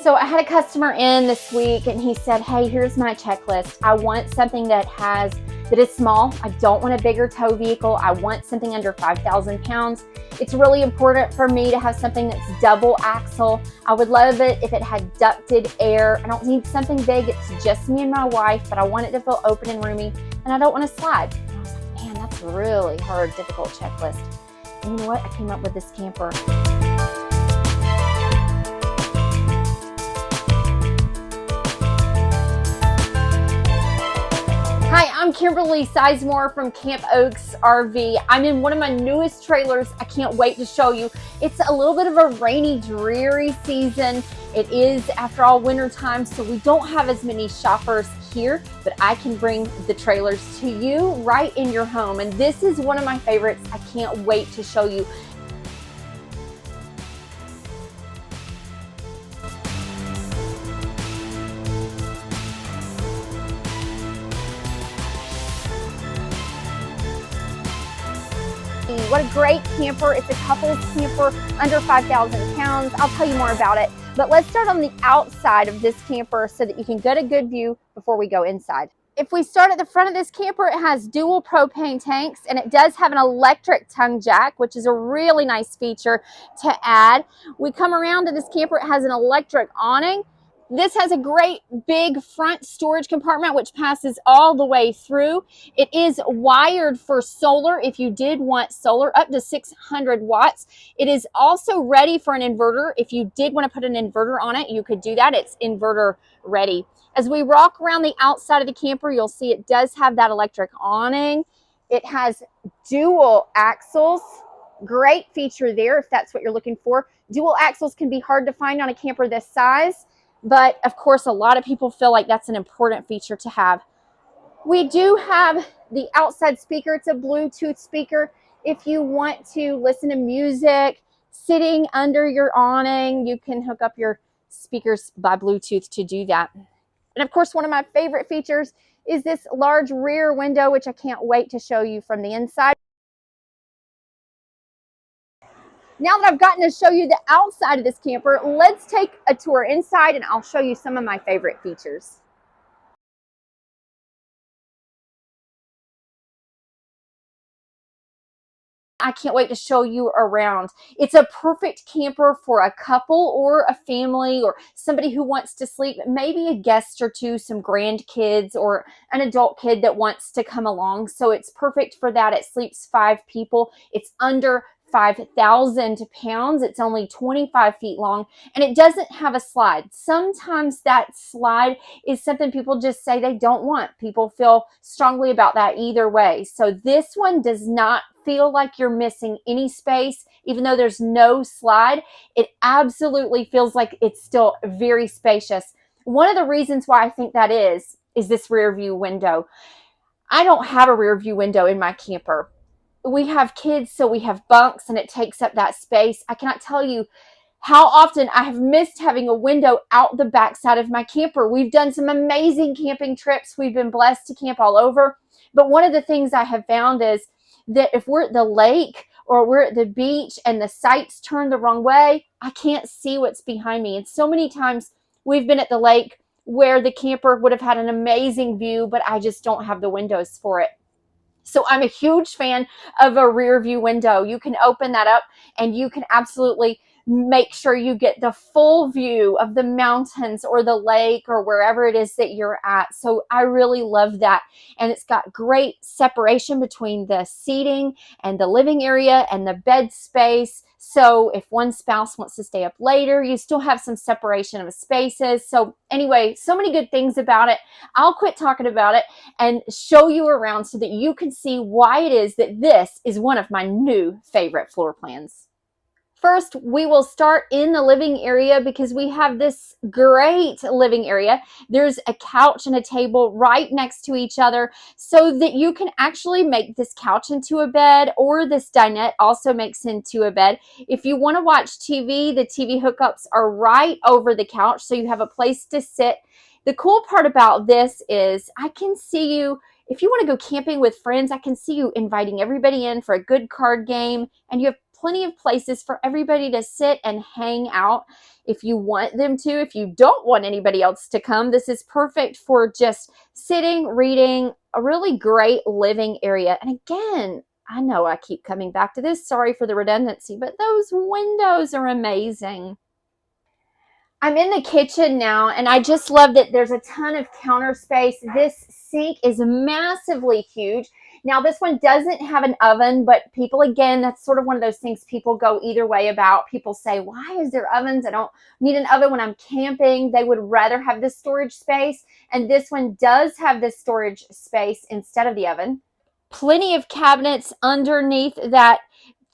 So I had a customer in this week and he said, hey, here's my checklist. I want something that is small. I don't want a bigger tow vehicle. I want something under 5,000 pounds. It's really important for me to have something that's double axle. I would love it if it had ducted air. I don't need something big. It's just me and my wife, but I want it to feel open and roomy, and I don't want to slide. And I was like, man, that's a really hard, difficult checklist. And you know what? I came up with this camper. Hi, I'm Kimberly Sizemore from Camp Oaks RV. I'm in one of my newest trailers. I can't wait to show you. It's a little bit of a rainy, dreary season. It is, after all, winter time, so we don't have as many shoppers here, but I can bring the trailers to you right in your home. And this is one of my favorites. I can't wait to show you. What a great camper. It's a couples camper under 5,000 pounds. I'll tell you more about it. But let's start on the outside of this camper so that you can get a good view before we go inside. If we start at the front of this camper, it has dual propane tanks, and it does have an electric tongue jack, which is a really nice feature to add. We come around to this camper, it has an electric awning. This has a great big front storage compartment which passes all the way through. It is wired for solar if you did want solar, up to 600 watts. It is also ready for an inverter. If you did want to put an inverter on it, you could do that. It's inverter ready. As we walk around the outside of the camper, you'll see it does have that electric awning. It has dual axles. Great feature there if that's what you're looking for. Dual axles can be hard to find on a camper this size, but of course a lot of people feel like that's an important feature to have. We do have the outside speaker. It's a Bluetooth speaker. If you want to listen to music sitting under your awning, you can hook up your speakers by Bluetooth to do that. And of course, one of my favorite features is this large rear window, which I can't wait to show you from the inside. Now that I've gotten to show you the outside of this camper, let's take a tour inside and I'll show you some of my favorite features. I can't wait to show you around. It's a perfect camper for a couple or a family or somebody who wants to sleep, maybe a guest or two, some grandkids or an adult kid that wants to come along. So it's perfect for that. It sleeps 5 people. It's under 5,000 pounds. It's only 25 feet long, and it doesn't have a slide. Sometimes that slide is something people just say they don't want. People feel strongly about that either way. So this one does not feel like you're missing any space. Even though there's no slide, it absolutely feels like it's still very spacious. One of the reasons why I think that is this rear view window. I don't have a rear view window in my camper. We have kids, so we have bunks, and it takes up that space. I cannot tell you how often I have missed having a window out the backside of my camper. We've done some amazing camping trips. We've been blessed to camp all over. But one of the things I have found is that if we're at the lake or we're at the beach and the sights turn the wrong way, I can't see what's behind me. And so many times we've been at the lake where the camper would have had an amazing view, but I just don't have the windows for it. So I'm a huge fan of a rear view window. You can open that up and you can absolutely make sure you get the full view of the mountains or the lake or wherever it is that you're at. So I really love that. And it's got great separation between the seating and the living area and the bed space. So if one spouse wants to stay up later, you still have some separation of spaces. So anyway, so many good things about it. I'll quit talking about it and show you around so that you can see why it is that this is one of my new favorite floor plans. First, we will start in the living area because we have this great living area. There's a couch and a table right next to each other so that you can actually make this couch into a bed, or this dinette also makes into a bed. If you want to watch TV, the TV hookups are right over the couch, so you have a place to sit. The cool part about this is I can see you. If you want to go camping with friends, I can see you inviting everybody in for a good card game, and you have plenty of places for everybody to sit and hang out if you want them to. If you don't want anybody else to come, this is perfect for just sitting, reading, a really great living area. And again, I know I keep coming back to this. Sorry for the redundancy, but those windows are amazing. I'm in the kitchen now, and I just love that there's a ton of counter space. This sink is massively huge. Now, this one doesn't have an oven, but people, again, that's sort of one of those things people go either way about. People say, why is there ovens? I don't need an oven when I'm camping. They would rather have this storage space, and this one does have this storage space instead of the oven. Plenty of cabinets underneath that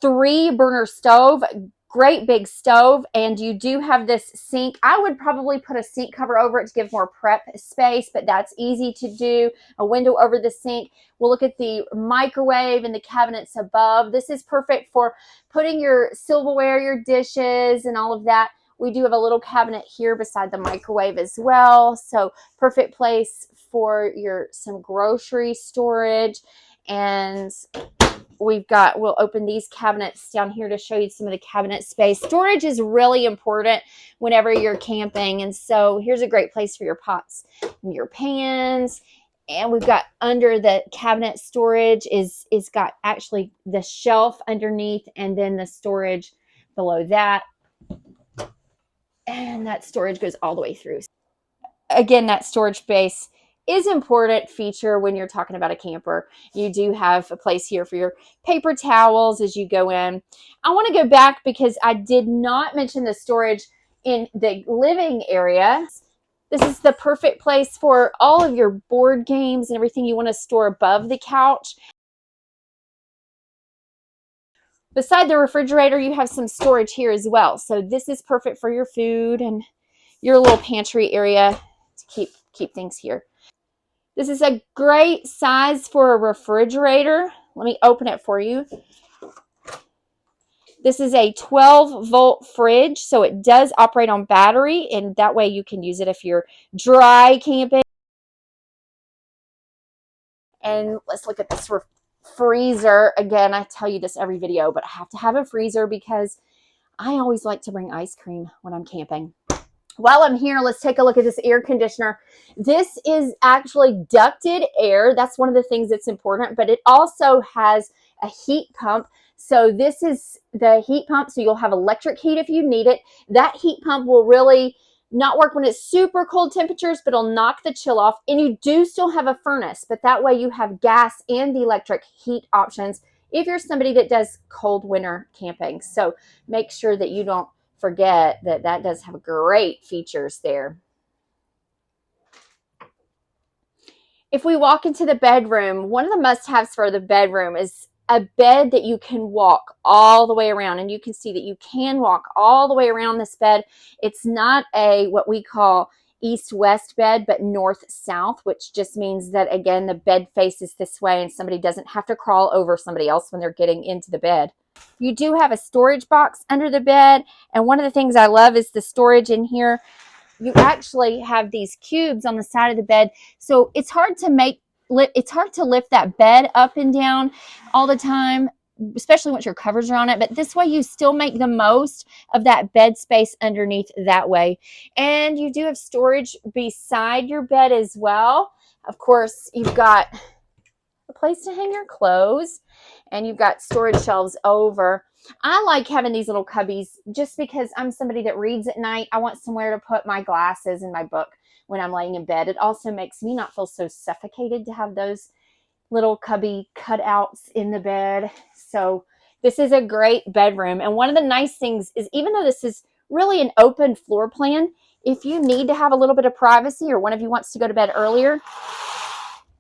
3-burner stove. Great big stove, and you do have this sink. I would probably put a sink cover over it to give more prep space, but that's easy to do. A window over the sink. We'll look at the microwave and the cabinets above. This is perfect for putting your silverware, your dishes, and all of that. We do have a little cabinet here beside the microwave as well, so perfect place for some grocery storage. And we'll open these cabinets down here to show you some of the cabinet space. Storage is really important whenever you're camping. And so here's a great place for your pots and your pans. And we've got under the cabinet storage is got actually the shelf underneath and then the storage below that. And that storage goes all the way through. Again, that storage space is an important feature when you're talking about a camper. You do have a place here for your paper towels as you go in. I want to go back because I did not mention the storage in the living area. This is the perfect place for all of your board games and everything you want to store above the couch. Beside the refrigerator, you have some storage here as well. So this is perfect for your food and your little pantry area to keep things here. This is a great size for a refrigerator. Let me open it for you. This is a 12-volt fridge, so it does operate on battery, and that way you can use it if you're dry camping. And let's look at this freezer. Again, I tell you this every video, but I have to have a freezer because I always like to bring ice cream when I'm camping. While I'm here, let's take a look at this air conditioner. This is actually ducted air. That's one of the things that's important, but it also has a heat pump. So this is the heat pump, so you'll have electric heat if you need it. That heat pump will really not work when it's super cold temperatures, but it'll knock the chill off. And you do still have a furnace, but that way you have gas and the electric heat options if you're somebody that does cold winter camping. So make sure that you don't forget that does have great features there. If we walk into the bedroom, one of the must-haves for the bedroom is a bed that you can walk all the way around, and you can see that you can walk all the way around this bed. It's not a what we call east-west bed, but north-south, which just means that, again, the bed faces this way and somebody doesn't have to crawl over somebody else when they're getting into the bed. You do have a storage box under the bed, and one of the things I love is the storage in here. You actually have these cubes on the side of the bed, so it's hard to lift that bed up and down all the time, especially once your covers are on it. But this way you still make the most of that bed space underneath that way. And you do have storage beside your bed as well. Of course, you've got a place to hang your clothes, and you've got storage shelves over. I like having these little cubbies just because I'm somebody that reads at night. I want somewhere to put my glasses and my book when I'm laying in bed. It also makes me not feel so suffocated to have those little cubby cutouts in the bed. So this is a great bedroom. And one of the nice things is, even though this is really an open floor plan, if you need to have a little bit of privacy or one of you wants to go to bed earlier,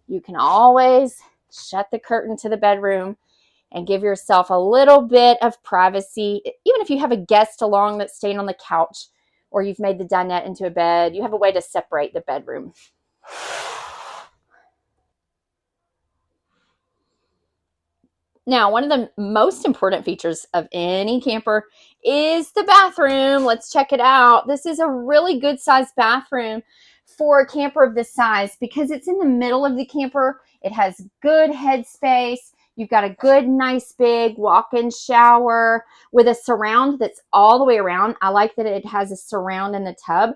you can always shut the curtain to the bedroom and give yourself a little bit of privacy. Even if you have a guest along that's staying on the couch, or you've made the dinette into a bed, you have a way to separate the bedroom. Now, one of the most important features of any camper is the bathroom. Let's check it out. This is a really good sized bathroom for a camper of this size because it's in the middle of the camper. It has good headspace. You've got a good, nice, big walk-in shower with a surround that's all the way around. I like that it has a surround in the tub,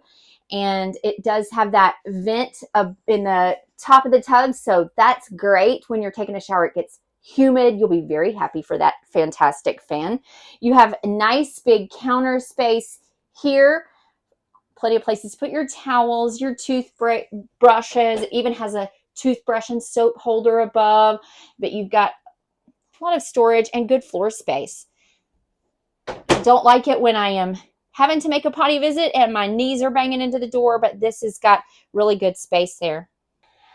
and it does have that vent in the top of the tub, so that's great. When you're taking a shower, it gets humid. You'll be very happy for that fantastic fan. You have a nice big counter space here. Plenty of places to put your towels, your toothbrushes. It even has a toothbrush and soap holder above, but you've got a lot of storage and good floor space. I don't like it when I am having to make a potty visit and my knees are banging into the door, but this has got really good space there.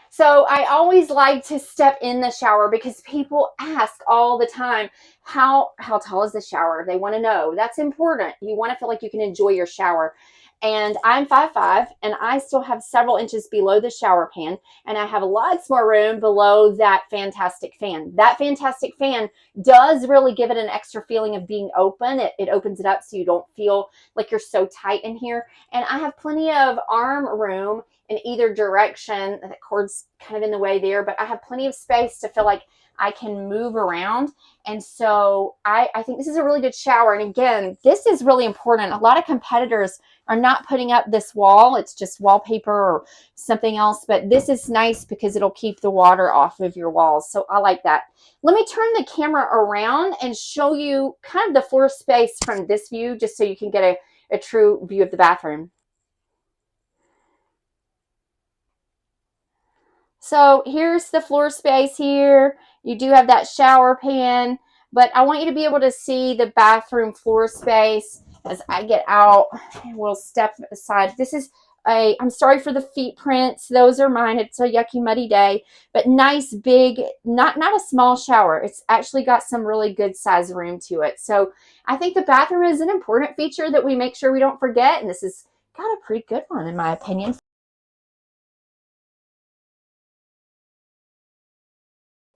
So I always like to step in the shower because people ask all the time, how tall is the shower? They want to know. That's important. You want to feel like you can enjoy your shower. And I'm 5'5", and I still have several inches below the shower pan, and I have lots more room below that fantastic fan. That fantastic fan does really give it an extra feeling of being open. It opens it up so you don't feel like you're so tight in here. And I have plenty of arm room in either direction. The cord's kind of in the way there, but I have plenty of space to feel like I can move around. And so I think this is a really good shower. And again, this is really important. A lot of competitors are not putting up this wall. It's just wallpaper or something else, but this is nice because it'll keep the water off of your walls. So I like that. Let me turn the camera around and show you kind of the floor space from this view, just so you can get a true view of the bathroom. So here's the floor space here. You do have that shower pan, but I want you to be able to see the bathroom floor space. As I get out, we'll step aside. This is I'm sorry for the feet prints. Those are mine. It's a yucky, muddy day, but nice, big, not a small shower. It's actually got some really good size room to it. So I think the bathroom is an important feature that we make sure we don't forget. And this has got a pretty good one, in my opinion.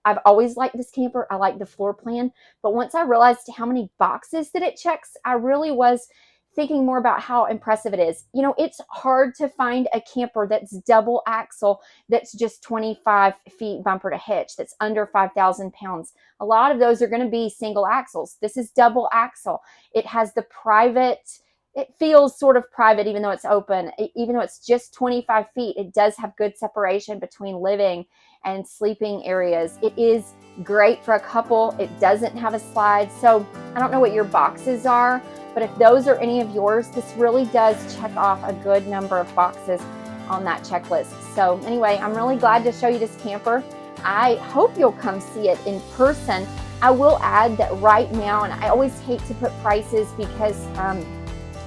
I've always liked this camper. I like the floor plan, but once I realized how many boxes that it checks, I really was thinking more about how impressive it is. You know, it's hard to find a camper that's double axle, that's just 25 feet bumper to hitch, that's under 5,000 pounds. A lot of those are going to be single axles. This is double axle. It has the private, it feels sort of private, even though it's open. Even though it's just 25 feet, it does have good separation between living and sleeping areas. It is great for a couple. It doesn't have a slide. So I don't know what your boxes are, but if those are any of yours, this really does check off a good number of boxes on that checklist. So anyway, I'm really glad to show you this camper. I hope you'll come see it in person. I will add that right now, and I always hate to put prices because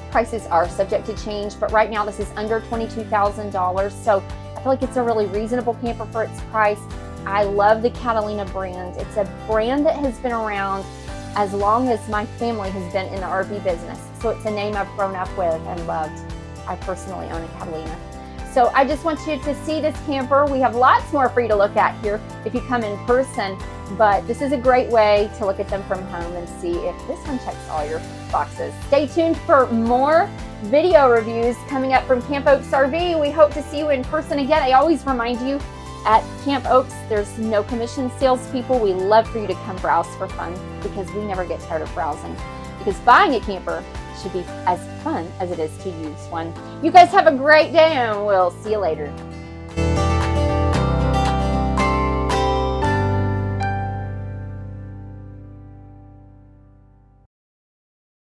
prices are subject to change, but right now this is under $22,000. So I feel like it's a really reasonable camper for its price. I love the Catalina brand. It's a brand that has been around as long as my family has been in the RV business. So it's a name I've grown up with and loved. I personally own a Catalina. So I just want you to see this camper. We have lots more for you to look at here if you come in person, but this is a great way to look at them from home and see if this one checks all your boxes. Stay tuned for more video reviews coming up from Camp Oaks RV. We hope to see you in person again. I always remind you, at Camp Oaks, there's no commission salespeople. We love for you to come browse for fun because we never get tired of browsing. Because buying a camper should be as fun as it is to use one. You guys have a great day, and we'll see you later.